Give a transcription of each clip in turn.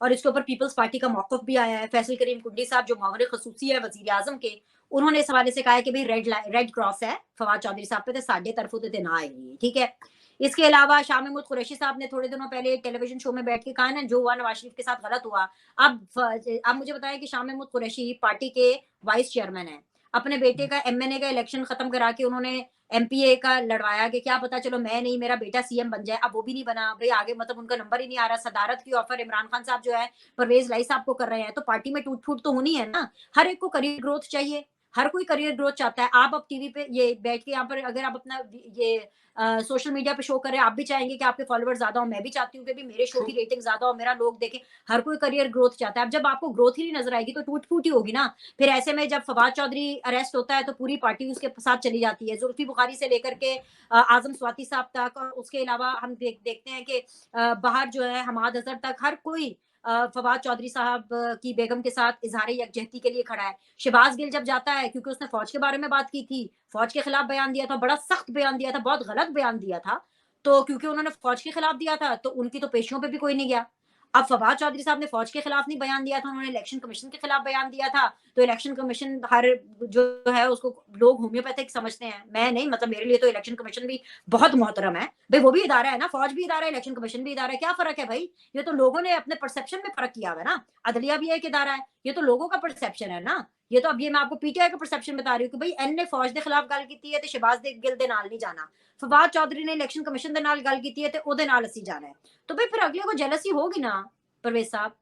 और इसके ऊपर पीपल्स पार्टी का मौक़िफ़ भी आया है। फैसल करीम कुंडी साहब जो मुआविन ख़ुसूसी है वज़ीर आज़म के, उन्होंने इस हवाले से कहा है कि भाई रेड क्रॉस है फवाद चौधरी साहब पे, ते साडे तरफों ते ना आएगी, ठीक है। इसके अलावा शाह महमूद कुरैशी साहब ने थोड़े दिनों पहले एक टेलीविजन शो में बैठ के कहा ना, जो हुआ नवाज शरीफ के साथ गलत हुआ। अब मुझे बताएं कि शाह महमूद कुरैशी पार्टी के वाइस चेयरमैन हैं। अपने बेटे का एमएनए का इलेक्शन खत्म करा के उन्होंने एमपीए का लड़वाया कि क्या पता चलो मैं नहीं मेरा बेटा सीएम बन जाए। अब वो भी नहीं बना भाई, आगे मतलब उनका नंबर ही नहीं आ रहा। सदारत की ऑफर इमरान खान साहब जो है परवेज लाई साहब को कर रहे हैं, तो पार्टी में टूट फूट तो होनी है ना। हर एक को करियर ग्रोथ चाहिए, हर कोई करियर ग्रोथ चाहता है। आप अब टीवी पे ये बैठ के यहाँ पर अगर आप अपना ये सोशल मीडिया पे शो करें, आप भी चाहेंगे कि आपके फॉलोअर्स ज्यादा हो, मैं भी चाहती हूँ कि भी मेरे शो की रेटिंग ज्यादा हो, मेरा लोग देखें। हर कोई करियर ग्रोथ चाहता है। अब जब आपको ग्रोथ ही नहीं नजर आएगी तो टूट फूट ही होगी ना। फिर ऐसे में जब फवाद चौधरी अरेस्ट होता है तो पूरी पार्टी उसके साथ चली जाती है, जुल्फी बुखारी से लेकर के आजम स्वाति साहब तक, और उसके अलावा हम देखते हैं कि बाहर जो है हमाद अजहर तक, हर कोई फवाद चौधरी साहब की बेगम के साथ इजहार यकजहती के लिए खड़ा है। शहबाज गिल जब जाता है, क्योंकि उसने फौज के बारे में बात की थी, फौज के खिलाफ बयान दिया था, बड़ा सख्त बयान दिया था, बहुत गलत बयान दिया था। तो क्योंकि उन्होंने फौज के खिलाफ दिया था तो उनकी तो पेशियों पे भी कोई नहीं गया। अब फवाद चौधरी साहब ने फौज के खिलाफ नहीं बयान दिया था, उन्होंने इलेक्शन कमीशन के खिलाफ बयान दिया था। तो इलेक्शन कमीशन हर जो है उसको लोग होम्योपैथिक समझते हैं, मैं नहीं, मतलब मेरे लिए तो इलेक्शन कमीशन भी बहुत मोहतरम है भाई। वो भी इदारा है ना, फौज भी इदारा है, इलेक्शन कमीशन भी इदारा है। क्या फर्क है भाई? ये तो लोगों ने अपने परसेप्शन में फर्क किया हुआ है ना। अदलिया भी एक इदारा है, ये तो लोगों का परसेप्शन है ना। ये तो अब ये मैं आपको पीटीआई का परसेप्शन बता रही हूँ कि भाई एन ने फौज के खिलाफ गल की है तो शहबाज गिल दे नाल नहीं जाना, फवाद चौधरी ने इलेक्शन कमीशन दे नाल गल की है तो ओदे नाल असी जाना है। तो भाई फिर अगले को जेलसी होगी ना परवेज साहब,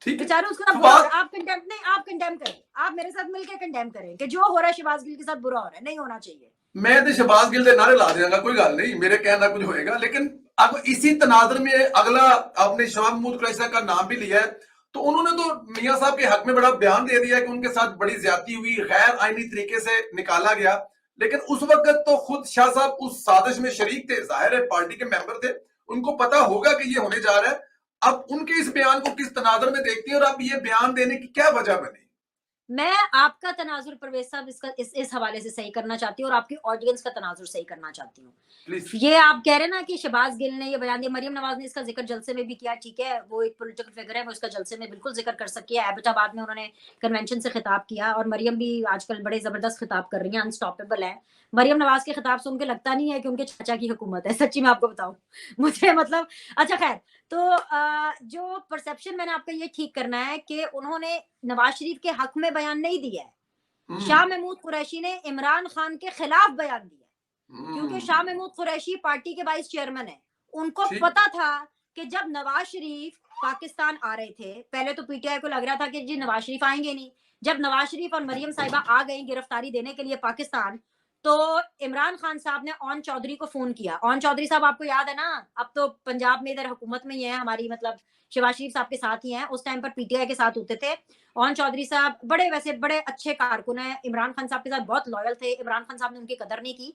ठीक है। बेचारे उसका बुरा हो रहा है। आप कंडेम नहीं, आप कंडेम करें, आप मेरे साथ मिलकर कंडेम करें कि जो हो रहा है शहबाज गिल के साथ बुरा हो रहा है, नहीं होना चाहिए। मैं तो शहबाज गिल दे नारे ला देंगा, कोई गल नहीं, मेरे कहना कुछ होएगा। लेकिन अब इसी तनाजर में अगला आपने शाह महमूद कुरैशी का नाम भी लिया है, तो उन्होंने तो मियां साहब के हक में बड़ा बयान दे दिया कि उनके साथ बड़ी ज्यादती हुई, गैर आईनी तरीके से निकाला गया। लेकिन उस वक्त तो खुद शाह साहब उस साजिश में शरीक थे, जाहिर है पार्टी के मेंबर थे, उनको पता होगा कि ये होने जा रहा है। अब उनके इस बयान को किस तनाजर में देखती है और अब ये बयान देने की क्या वजह बनी? मैं आपका तनाजुर परवेज साहब इस हवाले से सही करना चाहती हूँ और आपकी ऑडियंस का तनाजुर सही करना चाहती हूँ। प्लीज। ये आप कह रहे हैं ना कि शहबाज गिल ने ये बयान दिया, मरियम नवाज ने इसका जिक्र जलसे में भी किया, ठीक है, वो एक पॉलिटिकल फिगर है, वो इसका जलसे में बिल्कुल जिक्र कर सकती है। एबटाबाद में उन्होंने कन्वेंशन से खिताब किया और मरियम भी आजकल बड़े जबरदस्त खिताब कर रही हैं, अनस्टॉपेबल है। मरियम नवाज के खिताब सुन के लगता नहीं है कि उनके चाचा की हुकूमत है, सच्ची मैं आपको बताऊं। मुझे मतलब अच्छा खैर, तो जो परसेप्शन मैंने आपका ये ठीक करना है कि उन्होंने नवाज शरीफ के हक में बयान नहीं दिया है। शाह महमूद कुरैशी ने इमरान खान के खिलाफ बयान दिया, क्योंकि शाह महमूद कुरैशी पार्टी के वाइस चेयरमैन है। उनको पता था कि जब नवाज शरीफ पाकिस्तान आ रहे थे, पहले तो पीटीआई को लग रहा था कि जी नवाज शरीफ आएंगे नहीं। जब नवाज शरीफ और मरियम साहिबा आ गई गिरफ्तारी देने के लिए पाकिस्तान, तो इमरान खान साहब ने ओन चौधरी को फोन किया। ओन चौधरी साहब आपको याद है ना, अब तो पंजाब में इधर हुकूमत में ही है हमारी, मतलब शहबाज शरीफ साहब के साथ ही हैं, उस टाइम पर पीटीआई के साथ होते थे। ओन चौधरी साहब बड़े वैसे बड़े अच्छे कारकुन है, इमरान खान साहब के साथ बहुत लॉयल थे। इमरान खान साहब ने उनकी कदर नहीं की,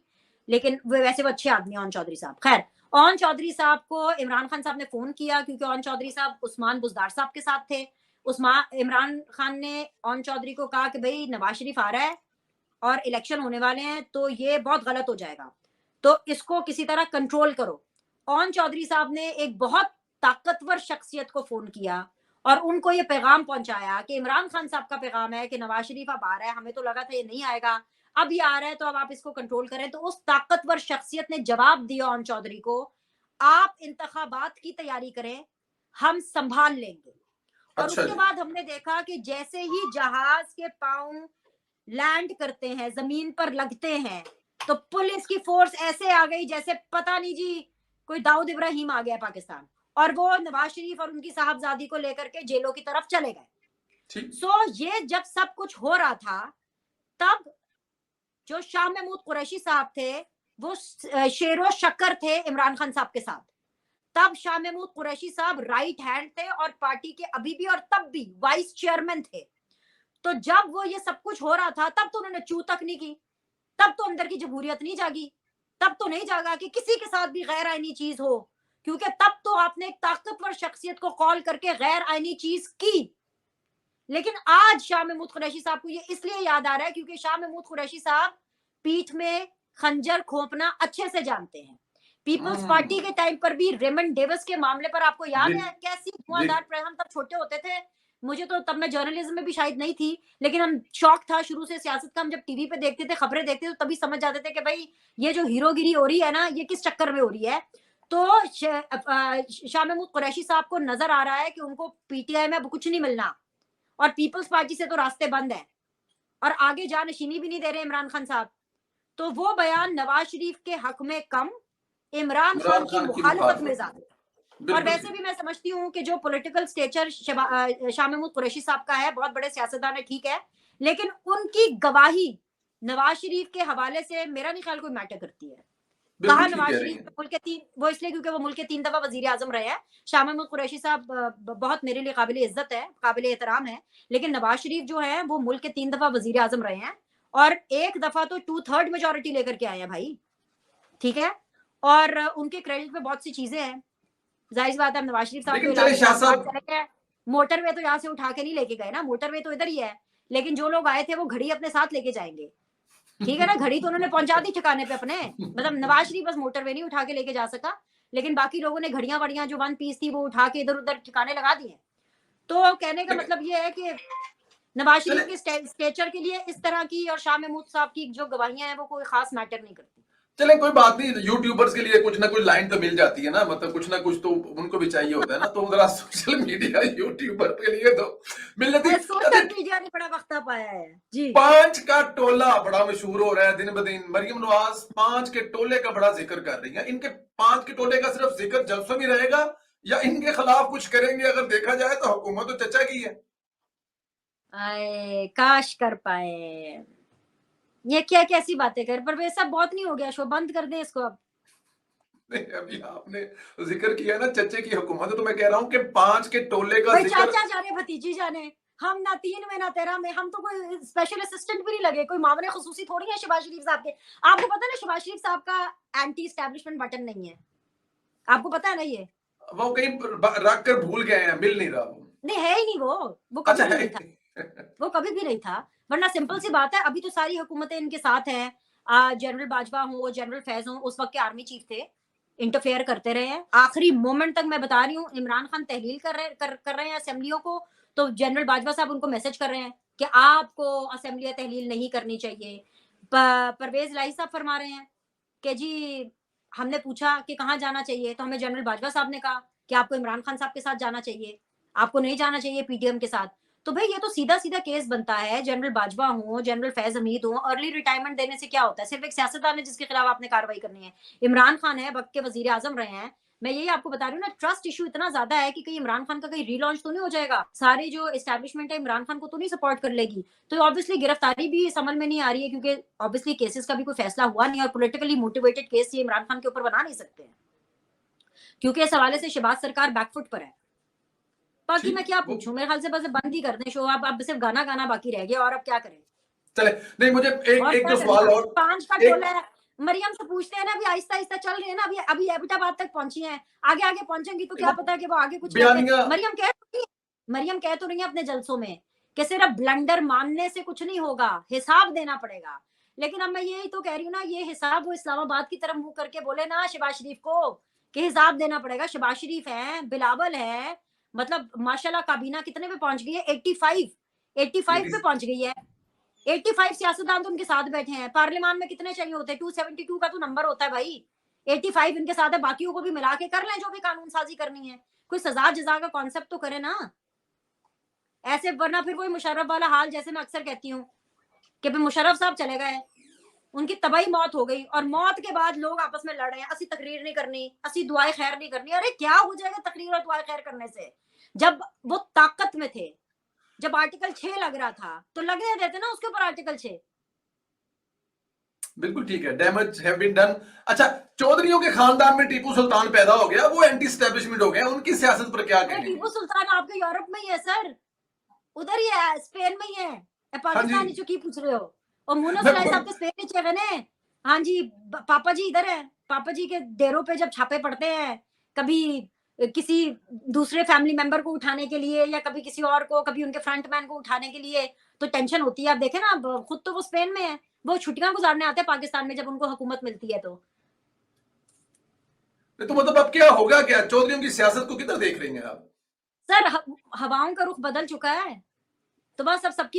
लेकिन वो वैसे वो अच्छे आदमी ओन चौधरी साहब। खैर, ओन चौधरी साहब को इमरान खान साहब ने फोन किया क्योंकि ओन चौधरी साहब उस्मान बुजदार साहब के साथ थे। इमरान खान ने ओन चौधरी को कहा कि भाई नवाज शरीफ आ रहा है और इलेक्शन होने वाले हैं, तो ये बहुत गलत हो जाएगा, तो इसको किसी तरह कंट्रोल करो। ओन चौधरी साहब ने एक बहुत ताकतवर शख्सियत को फोन किया और उनको ये पैगाम पहुंचाया कि इमरान खान साहब का पैगाम है कि नवाज शरीफ अब आ रहा है, हमें तो लगा था ये नहीं आएगा, अब ये आ रहा है, तो अब आप इसको कंट्रोल करें। तो उस ताकतवर शख्सियत ने जवाब दिया ओन चौधरी को, आप इंतखाबात की तैयारी करें, हम संभाल लेंगे। और उसके बाद हमने देखा कि जैसे ही जहाज के पांव लैंड करते हैं, जमीन पर लगते हैं, तो पुलिस की फोर्स ऐसे आ गई जैसे पता नहीं जी कोई दाऊद इब्राहिम आ गया पाकिस्तान, और वो नवाज शरीफ और उनकी साहबजादी को लेकर के जेलों की तरफ चले गए। ये जब सब कुछ हो रहा था, तब जो शाह महमूद कुरैशी साहब थे वो शेरो शक्कर थे इमरान खान साहब के साथ। तब शाह महमूद कुरैशी साहब राइट हैंड थे और पार्टी के अभी भी और तब भी वाइस चेयरमैन थे। तो जब वो ये सब कुछ हो रहा था, तब तो उन्होंने चू तक नहीं की, तब तो अंदर की जमहूरियत नहीं जागी, तब तो नहीं जागा कि किसी के साथ भी गैर आईनी चीज हो, क्योंकि तब तो आपने एक ताकतवर शख्सियत को कॉल करके गैर आईनी चीज की। लेकिन आज शाह महमूद कुरैशी साहब को ये इसलिए याद आ रहा है क्योंकि शाह महमूद कुरैशी साहब पीठ में खंजर खोपना अच्छे से जानते हैं। पीपल्स पार्टी के टाइम पर भी रेमंड डेविस के मामले पर आपको याद जी है कैसी जी धुआंधार, हम तब छोटे होते थे, मुझे तो तब मैं जर्नलिज्म में भी शायद नहीं थी, लेकिन हम शौक था शुरू से सियासत का, हम जब टीवी पे देखते थे, खबरें देखते थे, तो तभी समझ जाते थे कि भाई ये जो हीरोगिरी हो रही है ना, ये किस चक्कर में हो रही है। तो शाह महमूद कुरैशी साहब को नजर आ रहा है कि उनको पीटीआई में अब कुछ नहीं मिलना और पीपल्स पार्टी से तो रास्ते बंद है और आगे जानशीनी भी नहीं दे रहे इमरान खान साहब। तो वो बयान नवाज शरीफ के हक में कम, इमरान खान इमरान की खान की मुखालिफत में मुखालफत ज्यादा। और बिल्कुल वैसे ठीक भी मैं समझती हूँ कि जो पॉलिटिकल स्टेचर शाह महमूद कुरैशी साहब का है, बहुत बड़े सियासतदान है, ठीक है, लेकिन उनकी गवाही नवाज शरीफ के हवाले से मेरा नहीं ख्याल कोई मैटर करती है। कहा बिल्कुल ठीक नवाज कह रही शरीफ हैं मुल्क के तीन, वो इसलिए क्योंकि वो मुल्क के 3 दफा वजीर आजम रहे हैं। शाह महमूद कुरैशी साहब बहुत मेरे लिए काबिल इज्जत है, काबिल एहतराम है, लेकिन नवाज शरीफ जो है वो मुल्क के 3 दफा वजीर आजम रहे हैं और एक दफा तो 2/3 मेजोरिटी लेकर के आए हैं भाई, ठीक है। और उनके क्रेडिट पे बहुत सी चीजें हैं, जाहिर सी बात है। नवाज शरीफ साहब तो लेकिन चले शाह इलाहाबाद साहब चले गए, मोटरवे तो यहाँ से उठा के नहीं लेके गए ना, मोटरवे तो इधर ही है, लेकिन जो लोग आए थे वो घड़ी अपने साथ लेके जाएंगे, ठीक है ना। घड़ी तो उन्होंने पहुंचा दी ठिकाने पे अपने, मतलब नवाज शरीफ बस मोटरवे नहीं उठा के लेके जा सका, लेकिन बाकी लोगों ने घड़ियां वड़ियां जो 1 पीस थी वो उठा के इधर उधर ठिकाने लगा दिए। तो कहने का लेकिन मतलब ये है कि नवाज चले शरीफ के स्टेचर के लिए इस तरह की और शाह महमूद साहब की जो गवाहियां हैं वो कोई खास मैटर नहीं करती। चले कोई बात नहीं, यूट्यूबर्स के लिए कुछ ना कुछ लाइन तो मिल जाती है ना, मतलब कुछ ना कुछ तो उनको भी चाहिए होता है ना, तो जरा सोशल मीडिया यूट्यूबर के लिए तो मिल जाती। सोशल मीडिया ने बड़ा वक्त पाया है जी। 5 का टोला बड़ा मशहूर हो रहा है दिन ब दिन। मरियम नवाज 5 के टोले का बड़ा जिक्र कर रही है। इनके 5 के टोले का सिर्फ जिक्र जलसों में रहेगा या इनके खिलाफ कुछ करेंगे? अगर देखा जाए तो हुकूमत तो चचा की है। आए काश कर पाए, ये क्या कैसी बातें कर, पर वैसा बहुत नहीं हो गया, शो बंद कर दे इसको अब। नहीं, अभी आपने जिक्र किया ना चचे की हुकूमत, तो मैं कह रहा हूं कि 5 के टोले का भाई जिक्र। चाचा जाने भतीजी जाने, हम ना 3 में ना 13 में, हम तो कोई स्पेशल असिस्टेंट भी नहीं लगे, कोई मामले खुसूसी थोड़ी है शहबाज शरीफ साहब के। आपको पता है ना शहबाज शरीफ साहब का एंटी एस्टेब्लिशमेंट बटन नहीं है, आपको पता है ना ये? वो कहीं रख कर भूल गए हैं, मिल नहीं रहा वो। नहीं है ही नहीं, वो अच्छा कभी भी है। नहीं था, वो कभी भी नहीं था। वरना सिंपल सी बात है, अभी तो सारी हुकूमतें इनके साथ हैं, जनरल बाजवा हो, जनरल फैज हो, उस वक्त के आर्मी चीफ थे, इंटरफेयर करते रहे हैं आखिरी मोमेंट तक। मैं बता रही हूँ, इमरान खान तहलील कर रहे हैं असेंबलियों को, तो जनरल बाजवा साहब उनको मैसेज कर रहे हैं कि आपको असेंबलियां तहलील नहीं करनी चाहिए। परवेज इलाही साहब फरमा रहे हैं कि जी हमने पूछा कि कहाँ जाना चाहिए, तो हमें जनरल बाजवा साहब ने कहा कि आपको इमरान खान साहब के साथ जाना चाहिए, आपको नहीं जाना चाहिए पीटीएम के साथ। तो भाई ये तो सीधा सीधा केस बनता है, जनरल बाजवा हो, जनरल फैज हमीद हो, अर्ली रिटायरमेंट देने से क्या होता है? सिर्फ एक सियासतदान है जिसके खिलाफ आपने कार्रवाई करनी है। इमरान खान है, वक्त के वजीर आजम रहे हैं। मैं यही आपको बता रही हूँ ना, ट्रस्ट इशू इतना ज्यादा है कि कहीं इमरान खान का कहीं रीलॉन्च तो नहीं हो जाएगा, सारे जो एस्टैब्लिशमेंट है इमरान खान को तो नहीं सपोर्ट कर लेगी। तो ऑब्वियसली गिरफ्तारी भी समझ में नहीं आ रही है, क्योंकि ऑब्वियसली केसेस का भी कोई फैसला हुआ नहीं और पॉलिटिकली मोटिवेटेड केस ये इमरान खान के ऊपर बना नहीं सकते हैं, क्योंकि इस हवाले से शहबाज सरकार बैकफुट पर है। बाकी मैं ठीक क्या वो पूछूं, मेरे ख्याल से बस बंद ही कर दें शो, अब सिर्फ गाना गाना बाकी रह गया, और अब क्या करें? चले। नहीं, मुझे एक और एक क्या दो करें? सवाल और। 5 का एक टोला है। मरियम से पूछते हैं ना, अभी आहिस्ता आहिस्ता चल रही है ना, अभी अभी एबटाबाद तक पहुंची है, आगे आगे पहुंचेंगी तो क्या वो पता है कि वो आगे कुछ करके। बयानिया मरियम कह तो रही है अपने जलसों में कि सिर्फ ब्लंडर मानने से कुछ नहीं होगा, हिसाब देना पड़ेगा। लेकिन अब मैं यही तो कह रही हूँ ना, ये हिसाब वो इस्लामाबाद की तरफ मुंह करके बोले ना शहबाज शरीफ को कि हिसाब देना पड़ेगा। शहबाज शरीफ है, बिलावल है, मतलब माशाल्लाह काबीना कितने पे पहुंच गई है? 85 पे पहुंच गई है। 85 सियासतदान तो उनके साथ बैठे हैं। पार्लियामान में कितने चाहिए होते हैं? 272 का तो नंबर होता है भाई। 85 इनके साथ है, बाकियों को भी मिला के कर लें जो भी कानून साजी करनी है। कोई सजा जजा का कॉन्सेप्ट तो करे ना ऐसे, वरना फिर वही मुशर्रफ वाला हाल, जैसे मैं अक्सर कहती हूँ कि मुशर्रफ साहब चले गए, उनकी तबाही मौत हो गई और मौत के बाद लोग आपस में लड़ रहे हैं, असी तकरीर नहीं करनी, असी दुआए खैर नहीं करनी। अरे क्या हो जाएगा तकरीर और दुआए खैर करने से? जब वो ताकत में थे, जब आर्टिकल 6 लग रहा था तो लगने देते ना उसके ऊपर आर्टिकल 6। बिल्कुल ठीक है, डैमेज हैव बीन डन। अच्छा, चौधरियों के खानदान में टीपू सुल्तान पैदा हो गया, वो एंटी स्टैब्लिशमेंट हो गया, उनकी सियासत पर क्या कहेंगे? टीपू सुल्तान आपके यूरोप में ही है सर, उधर ही है, स्पेन में ही है। हाँ जी। पाकिस्तानी चुकी पूछ रहे हो? और मुनो मैं सिलाई साहब के स्पेन नीचे है ने। हाँ जी, पापा जी इधर है। पापा जी के डेरों पे जब छापे पड़ते हैं, कभी किसी दूसरे फैमिली मेंबर को उठाने के लिए या कभी किसी और को, कभी उनके फ्रंटमैन को उठाने के लिए, तो टेंशन होती है। आप देखें ना, खुद तो वो स्पेन में है, वो छुट्टियां गुजारने आते हैं पाकिस्तान में जब उनको हुकूमत मिलती है तो। तो मतलब अब क्या होगा, क्या चौधरियों की सियासत को किधर देख रही हैं आप? सर हवाओं का रुख बदल चुका है, तो बस अब सबकी